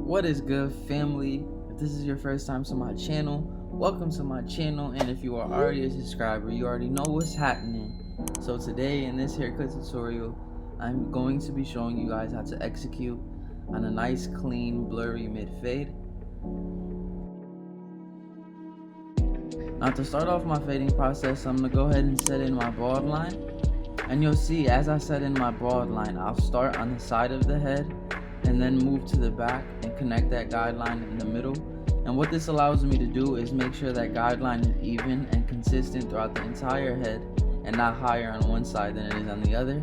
What is good, family? If this is your first time to my channel, welcome to my channel, and if you are already a subscriber, you already know what's happening. So today in this haircut tutorial, I'm going to be showing you guys how to execute on a nice, clean, blurry mid fade. Now to start off my fading process, I'm going to go ahead and set in my broad line. And you'll see as I set in my broad line, I'll start on the side of the head and then move to the back and connect that guideline in the middle. And what this allows me to do is make sure that guideline is even and consistent throughout the entire head and not higher on one side than it is on the other.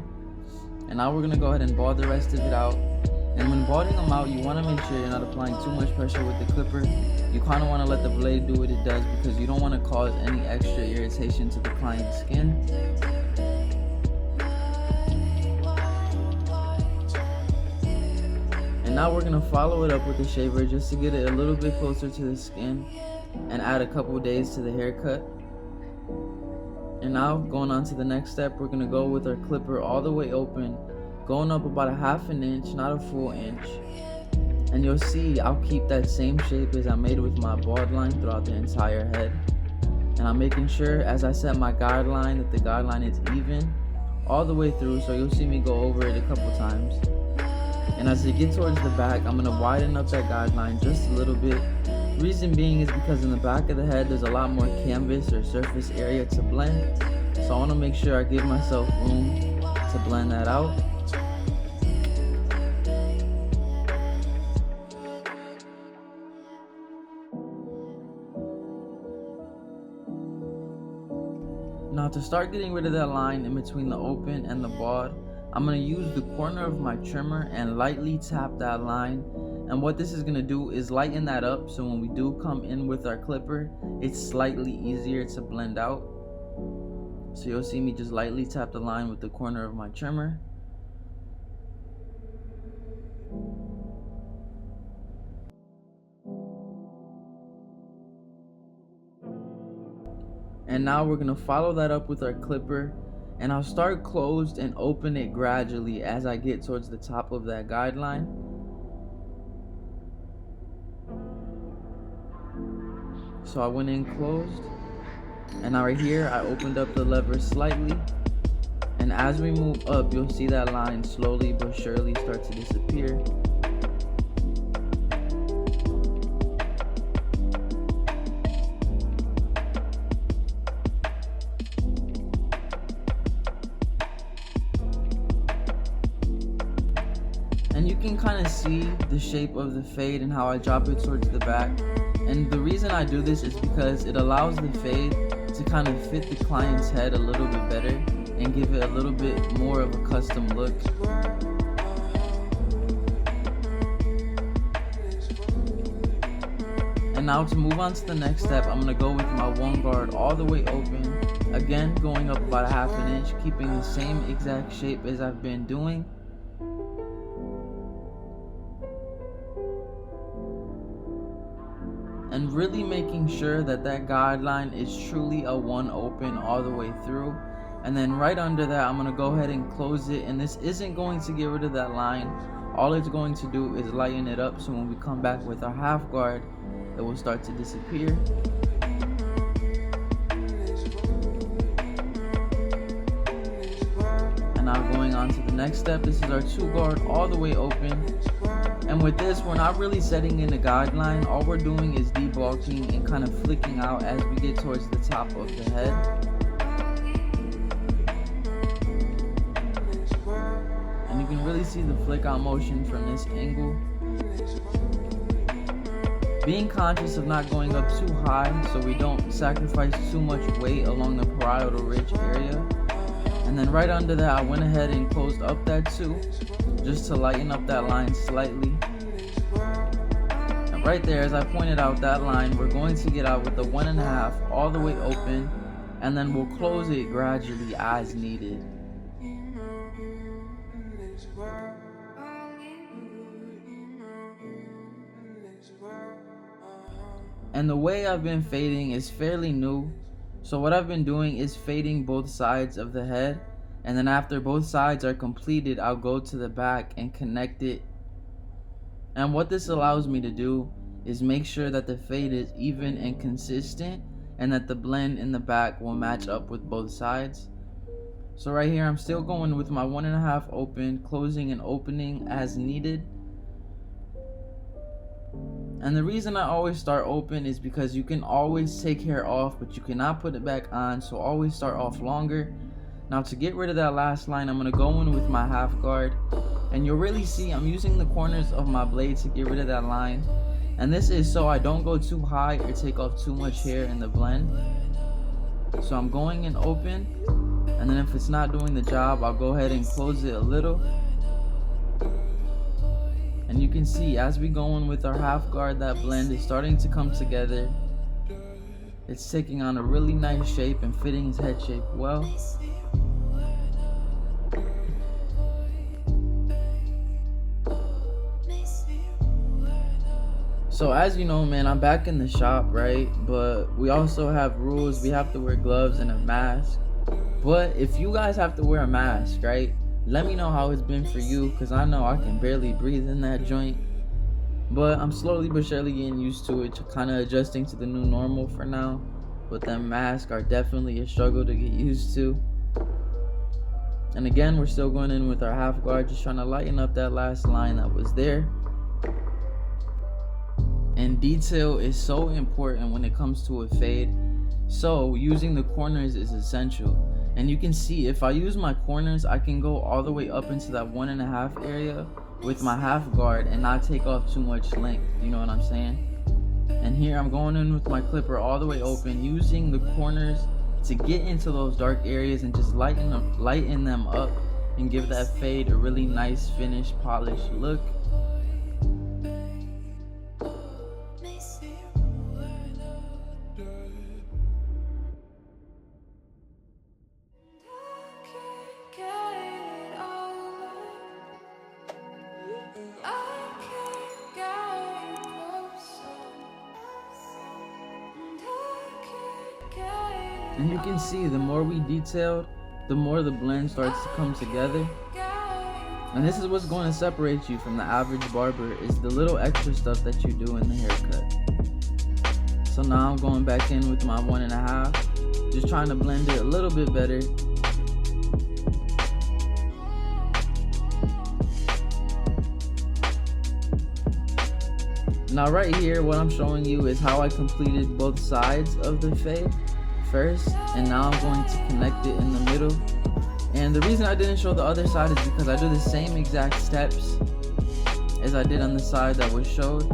And now we're going to go ahead and bald the rest of it out. And when balding them out, you want to make sure you're not applying too much pressure with the clipper. You kind of want to let the blade do what it does because you don't want to cause any extra irritation to the client's skin. And now we're going to follow it up with the shaver just to get it a little bit closer to the skin and add a couple days to the haircut. And now going on to the next step, we're going to go with our clipper all the way open, going up about a ½ inch, not a full inch. And you'll see I'll keep that same shape as I made with my broad line throughout the entire head. And I'm making sure as I set my guideline that the guideline is even all the way through, so you'll see me go over it a couple times. And as you get towards the back, I'm going to widen up that guideline just a little bit. Reason being is because in the back of the head there's a lot more canvas or surface area to blend. So I want to make sure I give myself room to blend that out. Now to start getting rid of that line in between the open and the bald, I'm going to use the corner of my trimmer and lightly tap that line. And what this is going to do is lighten that up, so when we do come in with our clipper, it's slightly easier to blend out. So you'll see me just lightly tap the line with the corner of my trimmer. And now we're going to follow that up with our clipper. And I'll start closed and open it gradually as I get towards the top of that guideline. So I went in closed, and now right here I opened up the lever slightly, and as we move up you'll see that line slowly but surely start to disappear. And you can kind of see the shape of the fade and how I drop it towards the back. And the reason I do this is because it allows the fade to kind of fit the client's head a little bit better and give it a little bit more of a custom look. And now to move on to the next step, I'm going to go with my one guard all the way open. Again, going up about a ½ inch, keeping the same exact shape as I've been doing. And really making sure that that guideline is truly a one open all the way through. And then right under that, I'm going to go ahead and close it. And this isn't going to get rid of that line. All it's going to do is lighten it up, so when we come back with our half guard, it will start to disappear. And now going on to the next step, this is our 2 guard all the way open. And with this, we're not really setting in a guideline. All we're doing is debulking and kind of flicking out as we get towards the top of the head. And you can really see the flick out motion from this angle. Being conscious of not going up too high so we don't sacrifice too much weight along the parietal ridge area. And then right under that, I went ahead and closed up that 2 just to lighten up that line slightly. And right there, as I pointed out, that line we're going to get out with the 1.5 all the way open, and then we'll close it gradually as needed. And the way I've been fading is fairly new. So what I've been doing is fading both sides of the head, and then after both sides are completed, I'll go to the back and connect it And what this allows me to do is make sure that the fade is even and consistent, and that the blend in the back will match up with both sides. So right here I'm still going with my 1.5 open, closing and opening as needed. And the reason I always start open is because you can always take hair off, but you cannot put it back on, so always start off longer. Now to get rid of that last line, I'm going to go in with my half guard, and you'll really see I'm using the corners of my blade to get rid of that line. And this is so I don't go too high or take off too much hair in the blend. So I'm going in open, and then if it's not doing the job, I'll go ahead and close it a little. And you can see as we go in with our half guard, that blend is starting to come together. It's taking on a really nice shape and fitting his head shape well. So as you know, man, I'm back in the shop, right? But we also have rules. We have to wear gloves and a mask. But if you guys have to wear a mask, right, let me know how it's been for you, because I know I can barely breathe in that joint. But I'm slowly but surely getting used to it, kind of adjusting to the new normal for now. But them masks are definitely a struggle to get used to. And again, we're still going in with our half guard, just trying to lighten up that last line that was there. And detail is so important when it comes to a fade, so using the corners is essential. And you can see if I use my corners, I can go all the way up into that 1.5 area with my half guard and not take off too much length, you know what I'm saying? And here I'm going in with my clipper all the way open, using the corners to get into those dark areas and just lighten them up and give that fade a really nice finished polished look. And you can see the more we detailed, the more the blend starts to come together. And this is what's going to separate you from the average barber, is the little extra stuff that you do in the haircut. So now I'm going back in with my 1.5, just trying to blend it a little bit better. Now right here, what I'm showing you is how I completed both sides of the fade first, and now I'm going to connect it in the middle. And the reason I didn't show the other side is because I do the same exact steps as I did on the side that was showed.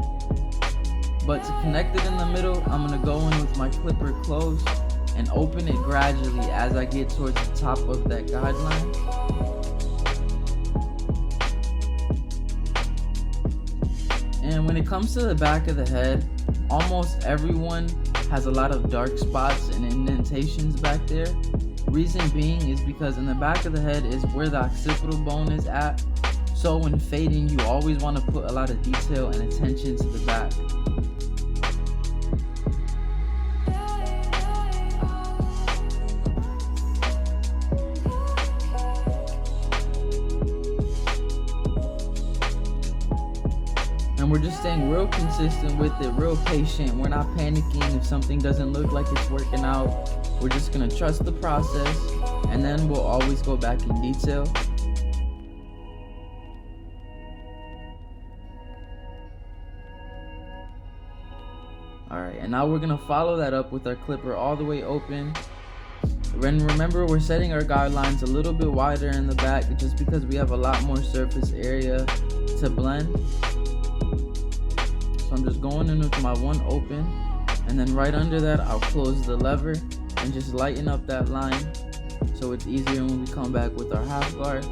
But to connect it in the middle, I'm going to go in with my clipper closed and open it gradually as I get towards the top of that guideline. And when it comes to the back of the head, almost everyone has a lot of dark spots and indentations back there. Reason being is because in the back of the head is where the occipital bone is at. So when fading, you always want to put a lot of detail and attention to the back. And we're just staying real consistent with it, real patient. We're not panicking if something doesn't look like it's working out. We're just gonna trust the process, and then we'll always go back in detail. Alright, and now we're gonna follow that up with our clipper all the way open. And remember, we're setting our guidelines a little bit wider in the back just because we have a lot more surface area to blend. So I'm just going in with my one open, and then right under that I'll close the lever and just lighten up that line so it's easier when we come back with our half guard.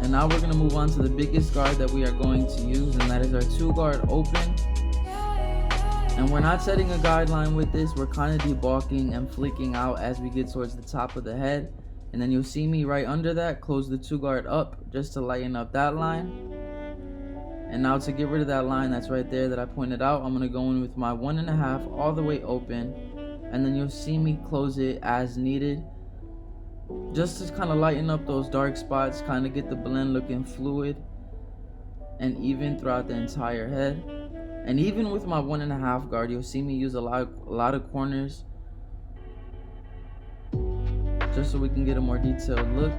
And now we're going to move on to the biggest guard that we are going to use, and that is our 2 guard open. And we're not setting a guideline with this, we're kind of debulking and flicking out as we get towards the top of the head. And then you'll see me right under that close the 2 guard up just to lighten up that line. And now to get rid of that line that's right there that I pointed out, I'm going to go in with my 1.5 all the way open. and then you'll see me close it as needed, just to kind of lighten up those dark spots, kind of get the blend looking fluid and even throughout the entire head. And even with my 1.5 guard, you'll see me use a lot of corners, just so we can get a more detailed look.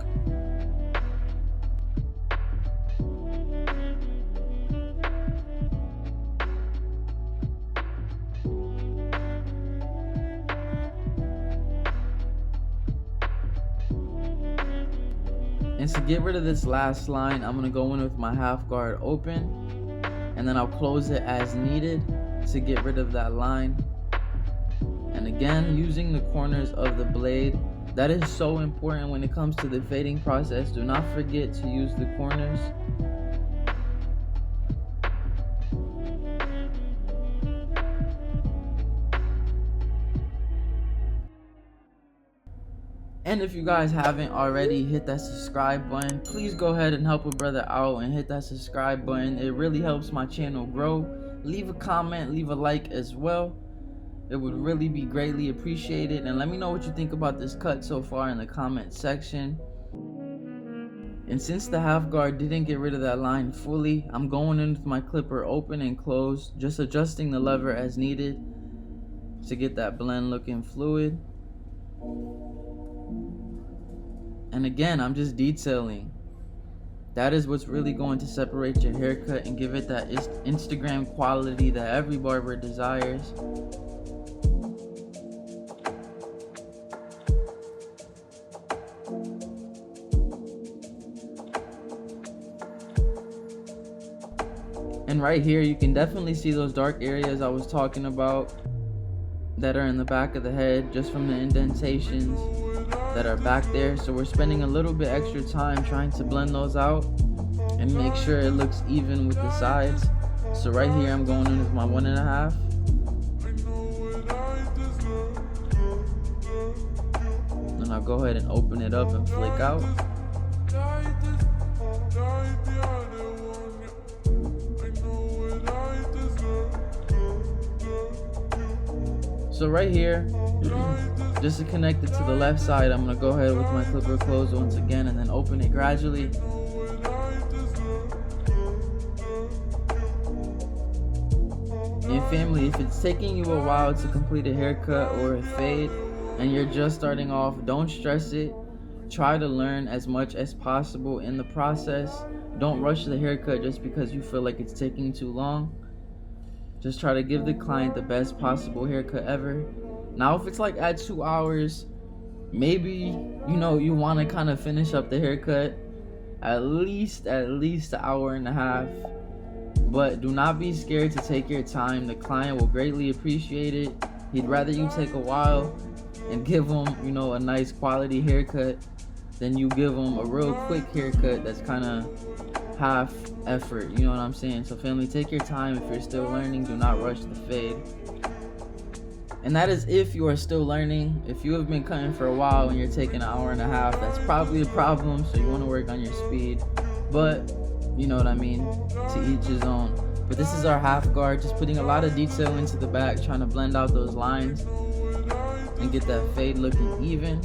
And to get rid of this last line, I'm going to go in with my 1/2 guard open, and then I'll close it as needed to get rid of that line. And again, using the corners of the blade, that is so important when it comes to the fading process. Do not forget to use the corners. And if you guys haven't already, hit that subscribe button. Please go ahead and help a brother out and hit that subscribe button. It really helps my channel grow. Leave a comment, leave a like as well. It would really be greatly appreciated. And let me know what you think about this cut so far in the comment section. And since the 1/2 guard didn't get rid of that line fully, I'm going in with my clipper open and closed, just adjusting the lever as needed to get that blend looking fluid. And again, I'm just detailing. That is what's really going to separate your haircut and give it that Instagram quality that every barber desires. And right here, you can definitely see those dark areas I was talking about that are in the back of the head, just from the indentations that are back there. So we're spending a little bit extra time trying to blend those out and make sure it looks even with the sides. So right here, I'm going in with my 1.5. And I'll go ahead and open it up and flick out. So right here, just to connect it to the left side, I'm going to go ahead with my clipper closed once again and then open it gradually. And family, if it's taking you a while to complete a haircut or a fade and you're just starting off, don't stress it. Try to learn as much as possible in the process. Don't rush the haircut just because you feel like it's taking too long. Just try to give the client the best possible haircut ever. Now, if it's like at 2 hours, maybe, you want to kind of finish up the haircut at least an hour and a half. But do not be scared to take your time. The client will greatly appreciate it. He'd rather you take a while and give him, a nice quality haircut than you give him a real quick haircut that's kind of half effort. You know what I'm saying? So family, take your time. If you're still learning, do not rush the fade. And that is if you are still learning. If you have been cutting for a while and you're taking an hour and a half, that's probably a problem. So you want to work on your speed. But you know what I mean, to each his own. But this is our 1/2 guard, just putting a lot of detail into the back, trying to blend out those lines and get that fade looking even.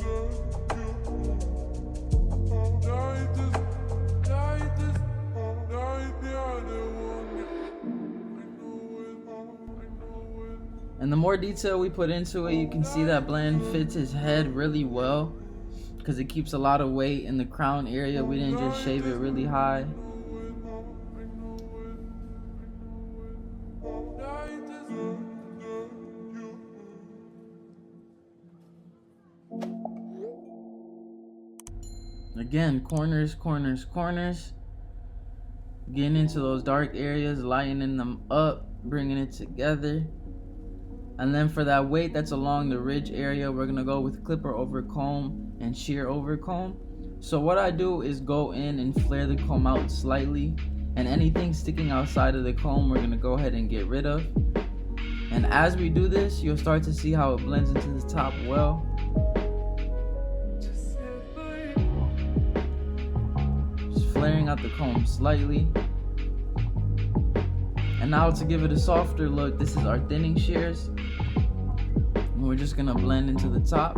And the more detail we put into it, you can see that blend fits his head really well because it keeps a lot of weight in the crown area. We didn't just shave it really high. Again, corners, corners, corners. Getting into those dark areas, lightening them up, bringing it together. And then for that weight that's along the ridge area, we're gonna go with clipper over comb and shear over comb. So what I do is go in and flare the comb out slightly, and anything sticking outside of the comb we're gonna go ahead and get rid of. And as we do this, you'll start to see how it blends into the top well. Just flaring out the comb slightly. And now to give it a softer look, this is our thinning shears. we're just gonna blend into the top.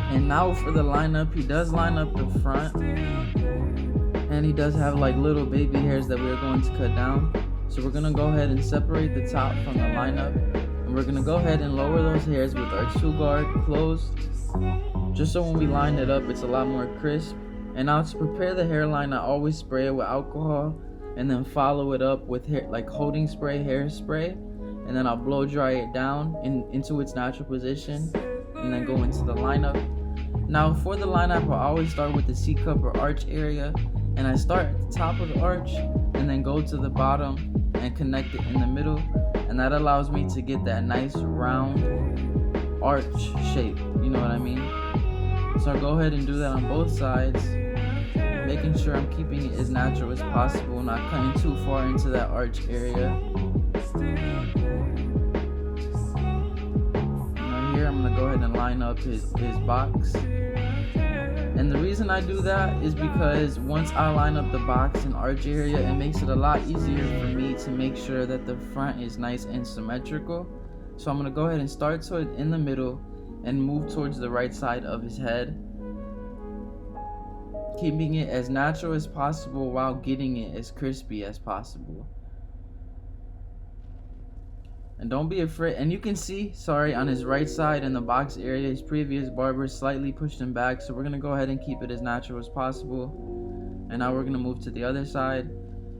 And now for the lineup, he does line up the front, and he does have like little baby hairs that we're going to cut down. So we're gonna go ahead and separate the top from the lineup, and we're gonna go ahead and lower those hairs with our 2-guard closed, just so when we line it up it's a lot more crisp. And now to prepare the hairline, I always spray it with alcohol and then follow it up with hair, like holding spray, hairspray, and then I'll blow dry it down into its natural position and then go into the lineup. Now for the lineup, I always start with the C-cup or arch area, and I start at the top of the arch and then go to the bottom and connect it in the middle, and that allows me to get that nice round arch shape, you know what I mean? So I'll go ahead and do that on both sides, making sure I'm keeping it as natural as possible, not cutting too far into that arch area. Here I'm gonna go ahead and line up his box, and the reason I do that is because once I line up the box and arch area, it makes it a lot easier for me to make sure that the front is nice and symmetrical. So I'm gonna go ahead and start in the middle and move towards the right side of his head, keeping it as natural as possible while getting it as crispy as possible. And don't be afraid, and you can see, on his right side in the box area, his previous barber slightly pushed him back, so we're gonna go ahead and keep it as natural as possible. And now we're gonna move to the other side.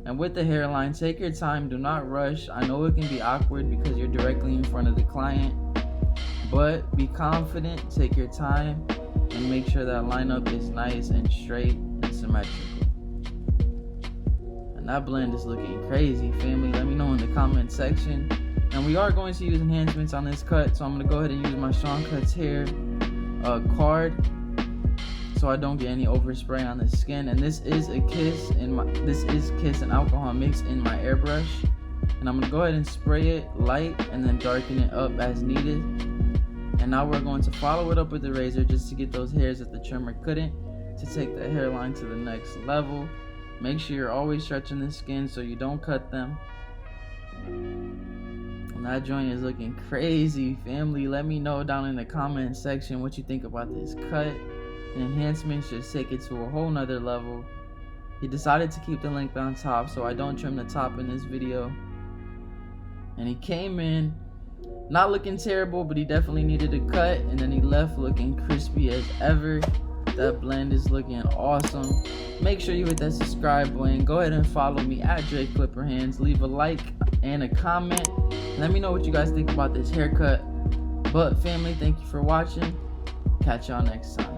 And with the hairline, take your time, do not rush. I know it can be awkward because you're directly in front of the client, but be confident, take your time, and make sure that lineup is nice and straight and symmetrical. And that blend is looking crazy, family. Let me know in the comment section. And we are going to use enhancements on this cut, so I'm going to go ahead and use my Sean Cuts hair card so I don't get any overspray on the skin. And this is kiss and alcohol mixed in my airbrush, and I'm going to go ahead and spray it light and then darken it up as needed. And now we're going to follow it up with the razor just to get those hairs that the trimmer couldn't, to take the hairline to the next level. Make sure you're always stretching the skin so you don't cut them. And that joint is looking crazy, family. Let me know down in the comment section what you think about this cut. The enhancements just take it to a whole nother level. He decided to keep the length on top, so I don't trim the top in this video. And he came in not looking terrible, but he definitely needed a cut, and then he left looking crispy as ever. That blend is looking awesome. Make sure you hit that subscribe button. Go ahead and follow me at Dreclipperhands. Leave a like and a comment. Let me know what you guys think about this haircut. But family, thank you for watching. Catch y'all next time.